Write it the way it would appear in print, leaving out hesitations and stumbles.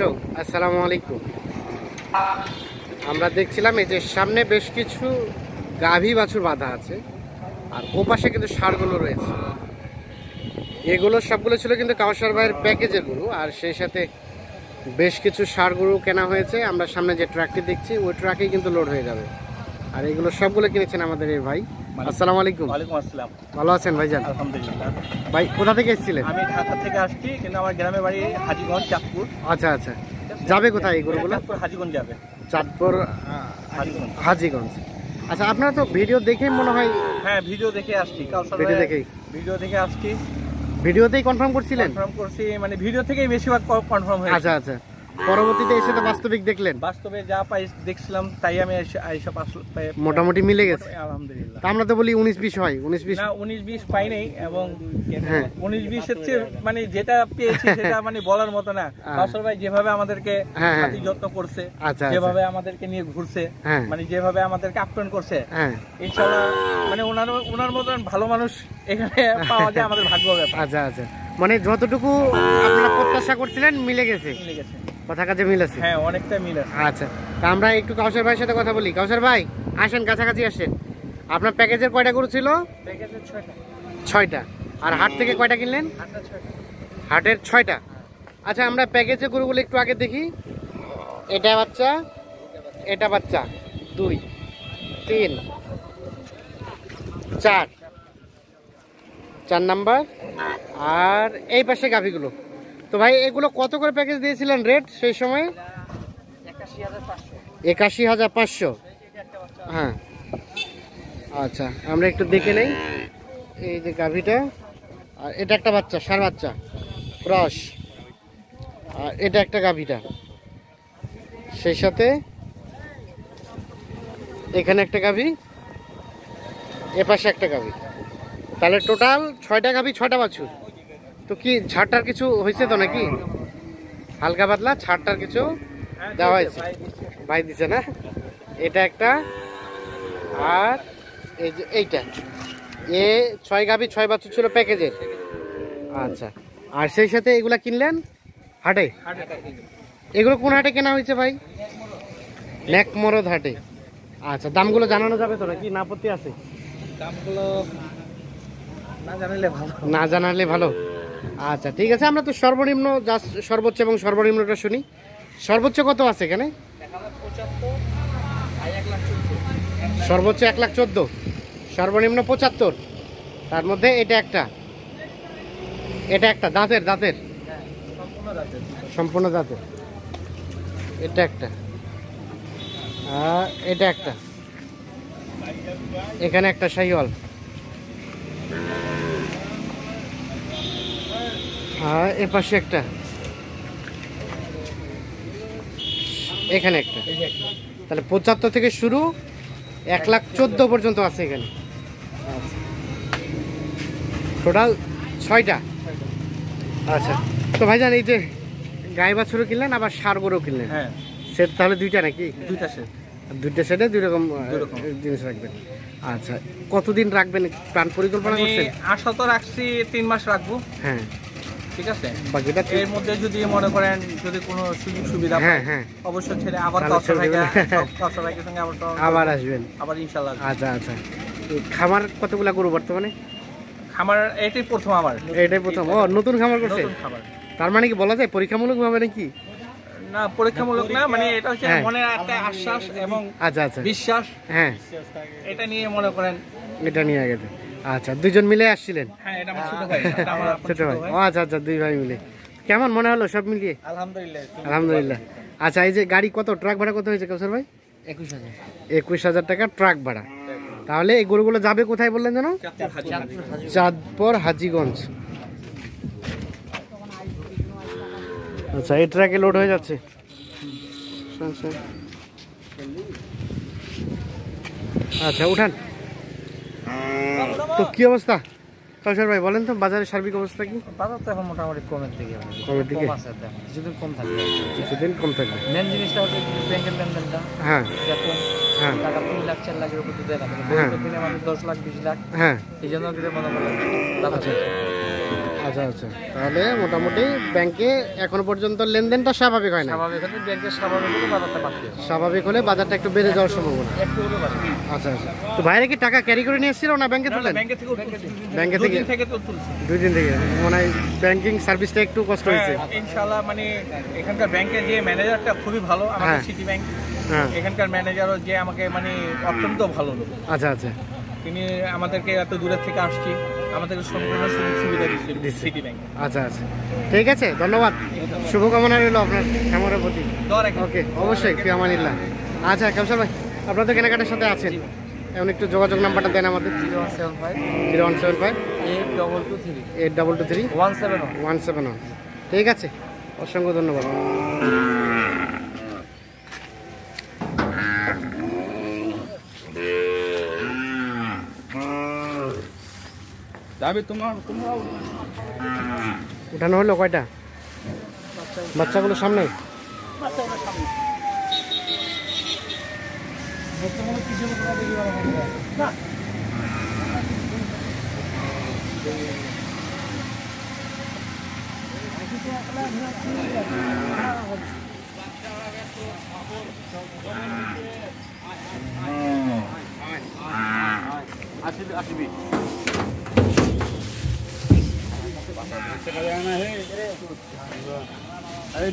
দর্শক আসসালামু আলাইকুম। আমরা দেখছিলাম এই যে সামনে বেশ কিছু গাভী বাছুর বাঁধা আছে, আর ওপাশে কিন্তু ষাঁড়গুলো রয়েছে। এগুলো সবগুলো ছিল কিন্তু কাউসার ভাইয়ের প্যাকেজের গরু, আর সেই সাথে বেশ কিছু ষাঁড় গরু কেনা হয়েছে। আমরা সামনে যে ট্রাকটি দেখছি ওই ট্রাকেই কিন্তু লোড হয়ে যাবে। আর এগুলো সবগুলো কিনেছেন আমাদের এই ভাই। আসসালামু আলাইকুম। ওয়ালাইকুম আসসালাম। ভালো আছেন ভাইজান? আলহামদুলিল্লাহ। ভাই কোথা থেকে এসেছিলেন? আমি ঢাকা থেকে আসছি, কিন্তু আমার গ্রামের বাড়ি হাজীগঞ্জ, চাঁদপুর। আচ্ছা আচ্ছা, যাবে কোথায় এই গরুগুলো? চাঁদপুর হাজীগঞ্জ যাবে। চাঁদপুর হাজীগঞ্জ। হাজীগঞ্জ। আচ্ছা, আপনারা তো ভিডিও দেখে মনে হয়? হ্যাঁ, ভিডিও দেখে আসছি। ভিডিও দেখে আসছি। ভিডিওতেই কনফার্ম করছিলেন? কনফার্ম করছি, মানে ভিডিও থেকেই বেশিরভাগ কনফার্ম হয়েছে। আচ্ছা আচ্ছা, পরবর্তীতে এসে তো বাস্তবিক দেখলেন? বাস্তবে যা পাই দেখছিলাম তাই আমি এইসব মোটামুটি মিলে গেছে আলহামদুলিল্লাহ। তা আমরা তো বলি 19-20 হয়। 19-20 না, 19-20 পাই নাই, এবং হ্যাঁ 19-20 এর চেয়ে মানে যেটা পেয়েছি সেটা মানে বলার মতো না। কাউসার ভাই যেভাবে আমাদেরকে যত্ন করছে, যেভাবে আমাদেরকে নিয়ে ঘুরছে, মানে যেভাবে আমাদেরকে আপ্যায়ন করছে, ইনশাআল্লাহ মানে ওনার মতন ভালো মানুষ এখানে পাওয়া যায় আমাদের ভাগ্যের ব্যাপার। আচ্ছা আচ্ছা, মানে যতটুকু আপনারা প্রত্যাশা করছিলেন মিলে গেছে। কথা কাজে মিল আছে? হ্যাঁ, অনেকটা মিল আছে। আচ্ছা, তা আমরা একটু কাউসার ভাইয়ের সাথে কথা বলি। কাউসার ভাই আসেন, কাছাকাছি আসেন। আপনার প্যাকেজের কয়টা গরু ছিল? প্যাকেজের 6টা। আর হাট থেকে কয়টা কিনলেন? হাটের 6টা। আচ্ছা, আমরা প্যাকেজের গরুগুলো একটু আগে দেখি। এটা বাচ্চা, এটা বাচ্চা, 2, 3, 4 নাম্বার, আর এই পাশে গাভীগুলো। তো ভাই এগুলো কত করে প্যাকেজ দিয়েছিলেন রেট সেই সময়? 81,500। হ্যাঁ আচ্ছা, আমরা একটু দেখে নেই। এই যে গাভীটা, আর এটা একটা বাচ্চা, ষাঁড় বাচ্চা ক্রস, আর এটা একটা গাভীটা, সেই সাথে এখানে একটা গাভী, এপাশে একটা গাভী। তাহলে টোটাল 6টা গাভী, 6টা বাছুর। তো কি ছাড়টার কিছু হয়েছে তো নাকি? হালকা পাতলা ছাড়টার কিছু দেওয়া হয়েছে? ভাই দিছে না? এটা একটা, আর এই যে এইটা, 6 গাভী 6 বাছুর ছিল প্যাকেজের। আচ্ছা, আর সেই সাথে এগুলা কিনলেন হাটে? এগুলো কোন হাটে কেনা হয়েছে ভাই? নেকমরদ হাটে। আচ্ছা, দামগুলো জানানো যাবে তো নাকি? না আপত্তি আছে? দামগুলো না জানালে ভালো। আচ্ছা ঠিক আছে, আমরা তো সর্বনিম্ন সর্বোচ্চ এবং সর্বনিম্নটা শুনি। সর্বোচ্চ কত আছে এখানে? সর্বোচ্চ 1,14,000, সর্বনিম্ন 75। তার মধ্যে এটা একটা, দাঁতের সম্পূর্ণ দাঁতের, এটা একটা, আর এটা একটা, এখানে একটা শাহিওয়াল, আর এর পাশে একটা, এখানে একটা। তাহলে 75 থেকে শুরু 1,14,000 পর্যন্ত আছে এখানে। টোটাল 6টা। আচ্ছা, তো ভাইজান এই যে গাই বাছুরও কিনলেন, আবার ষাঁড় গরু কিনলেন। হ্যাঁ, সেট তাহলে 2টা নাকি? 2টা সেট। 2টা সেটে 2 রকম জিনিস রাখবেন। আচ্ছা, কতদিন রাখবেন প্ল্যান পরিকল্পনা করছেন? আশা তো রাখছি 3 মাস রাখবো। হ্যাঁ ঠিক আছে, বাকিটা এর মধ্যে যদি মনে করেন যদি কোনো সুযোগ সুবিধা অবশ্যই ছেড়ে আবার কাউসার ভাইকে সঙ্গে আবার আসবেন, আবার ইনশাআল্লাহ। আচ্ছা আচ্ছা, খামার কতগুলা গরু বর্তমানে? খামার এটাই প্রথম আমার। এটাই প্রথম? ও, নতুন খামার করছে? তার মানে কি বলা যায় পরীক্ষামূলক ভাবে নাকি? না, পরীক্ষামূলক না, মানে এটা হচ্ছে মনের একটা আশ্বাস এবং আচ্ছা আচ্ছা বিশ্বাস। হ্যাঁ, এটা নিয়ে মনে করেন, এটা নিয়ে গেছে। আচ্ছা, 2জন মিলে আসছিলেন? হ্যাঁ, এটা আমার ছোট ভাই। ছোট ভাই, ও আচ্ছা আচ্ছা, 2 ভাই মিলে। কেমন মনে হলো সব মিলিয়ে? আলহামদুলিল্লাহ। আচ্ছা, এই যে গাড়ি কত, ট্রাক ভাড়া কত হয়েছে কাউসার ভাই? 21,000 টাকা ট্রাক ভাড়া। তাহলে এই গরুগুলো যাবে কোথায় বললেন যেন? চাঁদপুর হাজীগঞ্জ। আচ্ছা, এই ট্রাকে লোড হয়ে যাচ্ছে। আচ্ছা, উঠান। তো কি অবস্থা কাউসার ভাই, বলেন তো বাজারের সার্বিক অবস্থা কি? বাজার তো এখন মোটামুটি কমের দিকে, কিছুদিন কম থাকবে। মেন জিনিসটা হচ্ছে ব্যাংকের লেনদেনটা। হ্যাঁ হ্যাঁ, টাকা 3 লাখ 4 লাখের উপর দিতে লাগে, দিনে মানে 10 লাখ 20 লাখ। এই জন্য মনে করেন আচ্ছা আচ্ছা, তাহলে মোটামুটি ব্যাংকে এখনো পর্যন্ত লেনদেনটা স্বাভাবিক হয় না। স্বাভাবিক হলে বাজারটা একটু বেড়ে যাওয়ার সম্ভাবনা। আচ্ছা আচ্ছা, তো বাইরে কি টাকা ক্যারি করে নিয়ে এসেছিল না ব্যাংকে তুললেন? ব্যাংকে থেকে 2 দিন থেকে মানে ব্যাংকিং সার্ভিসটা একটু কষ্ট হয়েছে। ইনশাআল্লাহ মানে এখানকার ব্যাংকের যে ম্যানেজারটা খুবই ভালো, আমাদের সিটি ব্যাংক এখানকার ম্যানেজারও যে আমাকে মানে অত্যন্ত ভালো লোক। আচ্ছা আচ্ছা, তিনি আমাদেরকে এত দূরের থেকে আসছি, আমাদেরকে সম্পূর্ণ সুযোগ সুবিধা দিচ্ছেন সিটি ব্যাংক। আচ্ছা আচ্ছা, ঠিক আছে, ধন্যবাদ, শুভকামনা রইল আপনার খামারের প্রতি। ওকে, অবশ্যই, ফি আমানিল্লাহ। আচ্ছা কাউসার ভাই, আপনারা তো কেনাকাটার সাথে আছেন, এখন একটু যোগাযোগ নাম্বারটা দেন আমাদের। 0175 8223 171। ঠিক আছে, অসংখ্য ধন্যবাদ। উঠানো হলো কয়টা? বাচ্চাগুলো সামনে। আসবি अरे